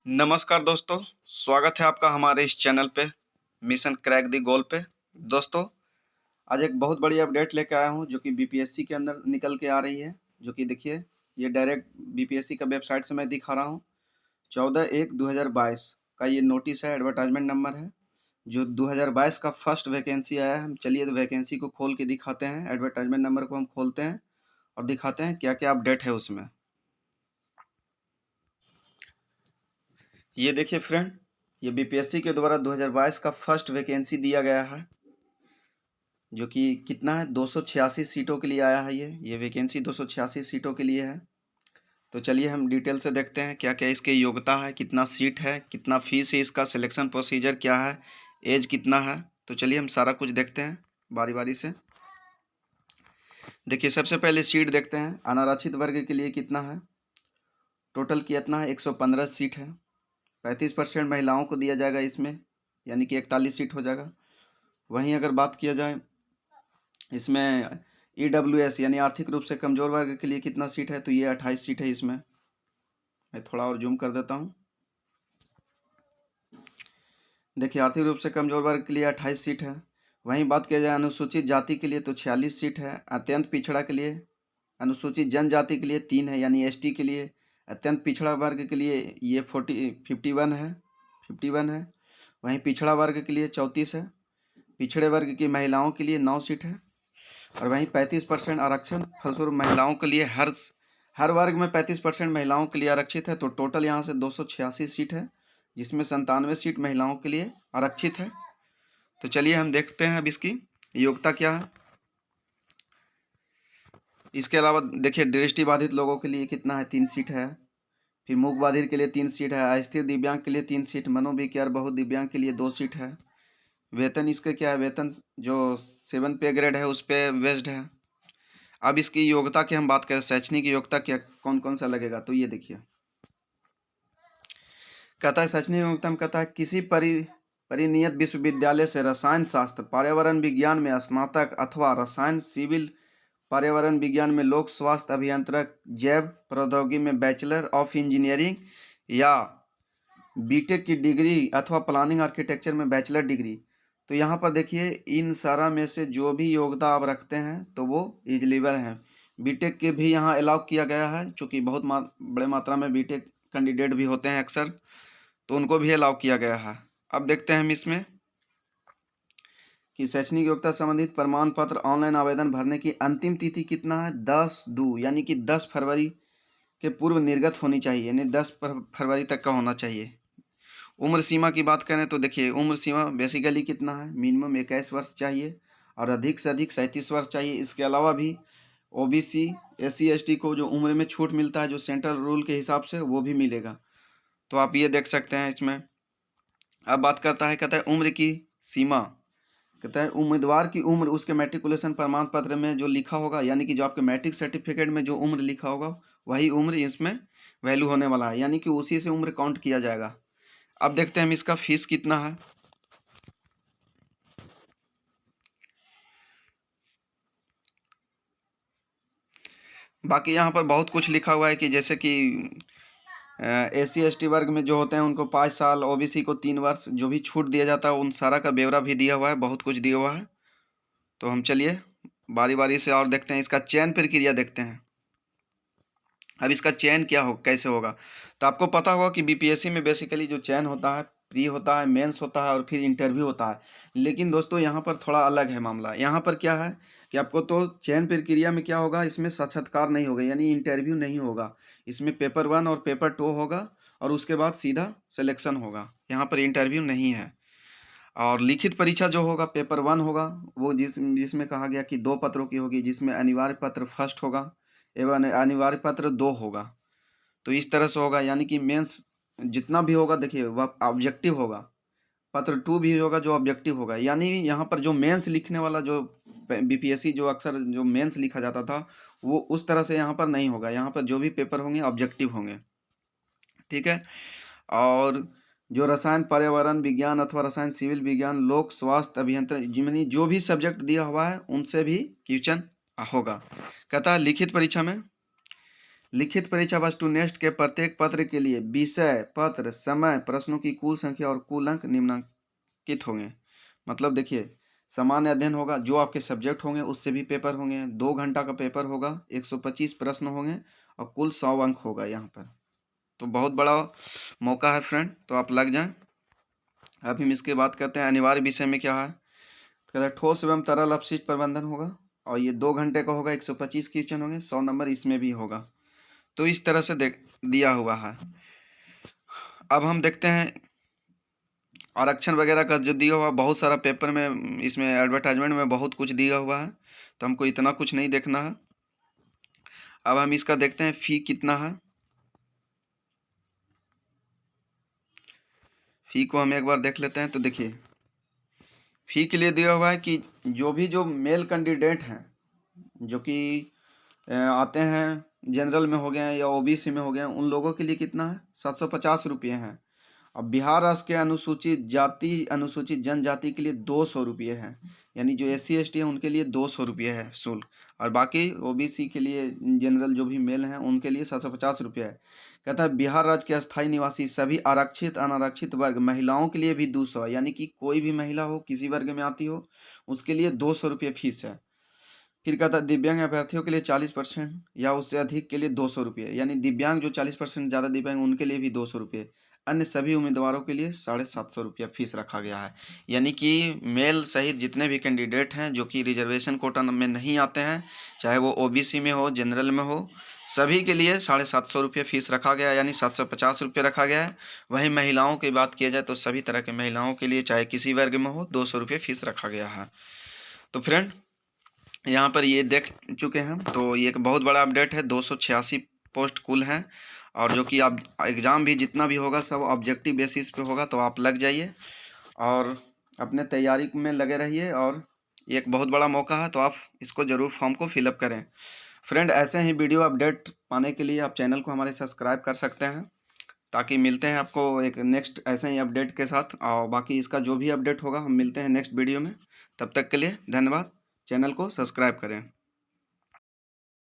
नमस्कार दोस्तों, स्वागत है आपका हमारे इस चैनल पे मिशन क्रैक द गोल पे। दोस्तों, आज एक बहुत बड़ी अपडेट लेकर आया हूँ जो कि बीपीएससी के अंदर निकल के आ रही है। जो कि देखिए, ये डायरेक्ट बीपीएससी का वेबसाइट से मैं दिखा रहा हूँ। 14/1/2022 का ये नोटिस है, एडवर्टाइजमेंट नंबर है। जो 2022 का फर्स्ट वैकेंसी आया है। हम चलिए वैकेंसी को खोल के दिखाते हैं। एडवर्टाइजमेंट नंबर को हम खोलते हैं और दिखाते हैं क्या क्या अपडेट है उसमें। ये देखिए फ्रेंड, ये बीपीएससी के द्वारा 2022 का फर्स्ट वैकेंसी दिया गया है। जो कि कितना है, 286 सीटों के लिए आया है। ये वैकेंसी 286 सीटों के लिए है। तो चलिए हम डिटेल से देखते हैं क्या क्या इसकी योग्यता है, कितना सीट है, कितना फीस है, इसका सिलेक्शन प्रोसीजर क्या है, एज कितना है। तो चलिए हम सारा कुछ देखते हैं बारी बारी से। देखिए, सबसे पहले सीट देखते हैं। अनारक्षित वर्ग के लिए कितना है, टोटल कितना है, 115 सीट है। 35% महिलाओं को दिया जाएगा इसमें, यानी कि 41 सीट हो जाएगा। वहीं अगर बात किया जाए इसमें EWS यानी आर्थिक रूप से कमजोर वर्ग के लिए कितना सीट है, तो ये 28 सीट है। इसमें मैं थोड़ा और जूम कर देता हूँ। देखिए, आर्थिक रूप से कमजोर वर्ग के लिए 28 सीट है। वहीं बात किया जाए अनुसूचित जाति के लिए तो 46 सीट है। अत्यंत पिछड़ा के लिए, अनुसूचित जनजाति के लिए 3 है, यानी ST के लिए। अत्यंत पिछड़ा वर्ग के लिए ये 51 है, 51 है। वहीं पिछड़ा वर्ग के लिए 34 है। पिछड़े वर्ग की महिलाओं के लिए 9 सीट है। और वहीं 35% आरक्षण फलस्वरूप महिलाओं के लिए हर वर्ग में 35% महिलाओं के लिए आरक्षित है। तो टोटल यहाँ से 286 सीट है, जिसमें 97 सीट महिलाओं के लिए आरक्षित है। तो चलिए हम देखते हैं अब इसकी योग्यता क्या है। इसके अलावा देखिए, दृष्टिबाधित लोगों के लिए कितना है, 3 सीट है। फिर मूक बाधिर के लिए 3 सीट है। अस्थिर दिव्यांग के लिए 3 सीट। मनोविकार बहुदिव्यांग के लिए 2 सीट है। वेतन इसका क्या है, वेतन जो 7 पे ग्रेड है उस पर बेस्ड है। अब इसकी योग्यता की हम बात करें, शैक्षणिक योग्यता क्या कौन कौन सा लगेगा, तो ये देखिए, कहता है शैक्षणिक योग्यता में कहता है किसी परिनियत विश्वविद्यालय से रसायन शास्त्र पर्यावरण विज्ञान में स्नातक अथवा रसायन सिविल पर्यावरण विज्ञान में लोक स्वास्थ्य अभियंत्रक जैव प्रौद्योगिकी में बैचलर ऑफ इंजीनियरिंग या बीटेक की डिग्री अथवा प्लानिंग आर्किटेक्चर में बैचलर डिग्री। तो यहाँ पर देखिए, इन सारा में से जो भी योग्यता आप रखते हैं तो वो एलिजिबल हैं। बीटेक के भी यहाँ अलाउ किया गया है, चूँकि बहुत बड़े मात्रा में बीटेक कैंडिडेट भी होते हैं अक्सर, तो उनको भी अलाउ किया गया है। अब देखते हैं हम इसमें कि शैक्षणिक योग्यता संबंधित प्रमाण पत्र ऑनलाइन आवेदन भरने की अंतिम तिथि कितना है, 10/2 यानी कि 10 फरवरी के पूर्व निर्गत होनी चाहिए, यानी 10 फरवरी तक का होना चाहिए। उम्र सीमा की बात करें तो देखिए, उम्र सीमा बेसिकली कितना है, मिनिमम 21 वर्ष चाहिए और अधिक से अधिक 37 वर्ष चाहिए। इसके अलावा भी OBC SC ST को जो उम्र में छूट मिलता है, जो सेंट्रल रूल के हिसाब से, वो भी मिलेगा। तो आप ये देख सकते हैं इसमें। अब बात करता है, कहता है उम्र की सीमा, कहता है उम्मीदवार की उम्र उसके मैट्रिकुलेशन प्रमाण पत्र में जो लिखा होगा, यानी कि जो आपके मैट्रिक सर्टिफिकेट में जो उम्र लिखा होगा वही उम्र इसमें वैल्यू होने वाला है, यानी कि उसी से उम्र काउंट किया जाएगा। अब देखते हैं हम इसका फीस कितना है। बाकी यहाँ पर बहुत कुछ लिखा हुआ है कि जैसे कि SC ST वर्ग में जो होते हैं उनको 5 साल, OBC को 3 वर्ष जो भी छूट दिया जाता है, उन सारा का ब्यौरा भी दिया हुआ है, बहुत कुछ दिया हुआ है। तो हम चलिए बारी बारी से और देखते हैं, इसका चयन प्रक्रिया देखते हैं। अब इसका चयन क्या हो, कैसे होगा, तो आपको पता होगा कि बीपीएससी में बेसिकली जो चयन होता है, प्री होता है, मेंस होता है और फिर इंटरव्यू होता है। लेकिन दोस्तों, यहाँ पर थोड़ा अलग है मामला। यहाँ पर क्या है कि आपको तो चयन प्रक्रिया में क्या होगा, इसमें साक्षात्कार नहीं होगा, यानी इंटरव्यू नहीं होगा। इसमें पेपर 1 और पेपर 2 होगा और उसके बाद सीधा सिलेक्शन होगा। यहाँ पर इंटरव्यू नहीं है। और लिखित परीक्षा जो होगा, पेपर 1 होगा, वो जिसमें कहा गया कि 2 पत्रों की होगी, जिसमें अनिवार्य पत्र फर्स्ट होगा एवं अनिवार्य पत्र 2 होगा। तो इस तरह से होगा, यानी कि मेंस जितना भी होगा देखिए वह ऑब्जेक्टिव होगा। पत्र 2 भी होगा जो ऑब्जेक्टिव होगा, यानी यहाँ पर जो मेंस लिखने वाला जो बीपीएससी जो अक्सर जो मेंस लिखा जाता था, वो उस तरह से यहाँ पर नहीं होगा। यहाँ पर जो भी पेपर होंगे ऑब्जेक्टिव होंगे, ठीक है। और जो रसायन पर्यावरण विज्ञान अथवा रसायन सिविल विज्ञान लोक स्वास्थ्य अभियंत्रण जिमनी जो भी सब्जेक्ट दिया हुआ है उनसे भी क्वेश्चन होगा। कहता है लिखित परीक्षा में, लिखित परीक्षा वस्तु नेक्स्ट के प्रत्येक पत्र के लिए विषय, पत्र, समय, प्रश्नों की कुल संख्या और कुल अंक निम्नांकित होंगे। मतलब देखिए, सामान्य अध्ययन होगा, जो आपके सब्जेक्ट होंगे उससे भी पेपर होंगे, 2 घंटा का पेपर होगा, 125 प्रश्न होंगे और कुल 100 अंक होगा यहाँ पर। तो बहुत बड़ा मौका है फ्रेंड, तो आप लग जाएं। अब हम इसके बात करते हैं अनिवार्य विषय में क्या है। कहता है ठोस एवं तरल अपशिष्ट प्रबंधन होगा और ये 2 घंटे का होगा, 125 क्वेश्चन होंगे, 100 नंबर इसमें भी होगा। तो इस तरह से दिया हुआ है। अब हम देखते हैं आरक्षण वगैरह का जो दिया हुआ, बहुत सारा पेपर में, इसमें एडवर्टाइजमेंट में बहुत कुछ दिया हुआ है, तो हमको इतना कुछ नहीं देखना है। अब हम इसका देखते हैं फी कितना है। फी को हम एक बार देख लेते हैं। तो देखिए, फी के लिए दिया हुआ है कि जो मेल कैंडिडेट हैं, जो कि आते हैं जनरल में हो गए हैं या ओबीसी में हो गए हैं, उन लोगों के लिए कितना है, 750 रुपये हैं। अब बिहार राष्ट्र के अनुसूचित जाति, अनुसूचित जनजाति के लिए 200 रुपये है, यानी जो SC ST है उनके लिए 200 रुपये है शुल्क, और बाकी OBC के लिए, जनरल जो भी मेल हैं उनके लिए 750 रुपये है। कहता है बिहार राज्य के अस्थायी निवासी सभी आरक्षित अनारक्षित वर्ग महिलाओं के लिए भी 200 है, यानी कि कोई भी महिला हो, किसी वर्ग में आती हो, उसके लिए 200 रुपये फीस है। फिर कहता है दिव्यांग अभ्यर्थियों के लिए 40% या उससे अधिक के लिए 200 रुपये, यानी दिव्यांग जो 40% ज़्यादा दिव्यांग उनके लिए भी 200 रुपये। अन्य सभी उम्मीदवारों के लिए 750 रुपया फीस रखा गया है। यानी कि मेल सहित जितने भी कैंडिडेट हैं जो कि रिजर्वेशन कोटा में नहीं आते हैं, चाहे वो OBC में हो, जनरल में हो, सभी के लिए 750 रुपये फीस रखा गया है, यानी 750 रुपये रखा गया है। वहीं महिलाओं की बात किया जाए तो सभी तरह के महिलाओं के लिए, चाहे किसी वर्ग में हो, 200 रुपये फीस रखा गया है। तो फ्रेंड, यहाँ पर ये देख चुके हैं, तो ये एक बहुत बड़ा अपडेट है। 286 पोस्ट कुल हैं, और जो कि आप एग्ज़ाम भी जितना भी होगा सब ऑब्जेक्टिव बेसिस पे होगा। तो आप लग जाइए और अपने तैयारी में लगे रहिए, और ये एक बहुत बड़ा मौका है, तो आप इसको ज़रूर फॉर्म को फिलअप करें। फ्रेंड, ऐसे ही वीडियो अपडेट पाने के लिए आप चैनल को हमारे सब्सक्राइब कर सकते हैं, ताकि मिलते हैं आपको एक नेक्स्ट ऐसे ही अपडेट के साथ। और बाकी इसका जो भी अपडेट होगा हम मिलते हैं नेक्स्ट वीडियो में। तब तक के लिए धन्यवाद। चैनल को सब्सक्राइब करें।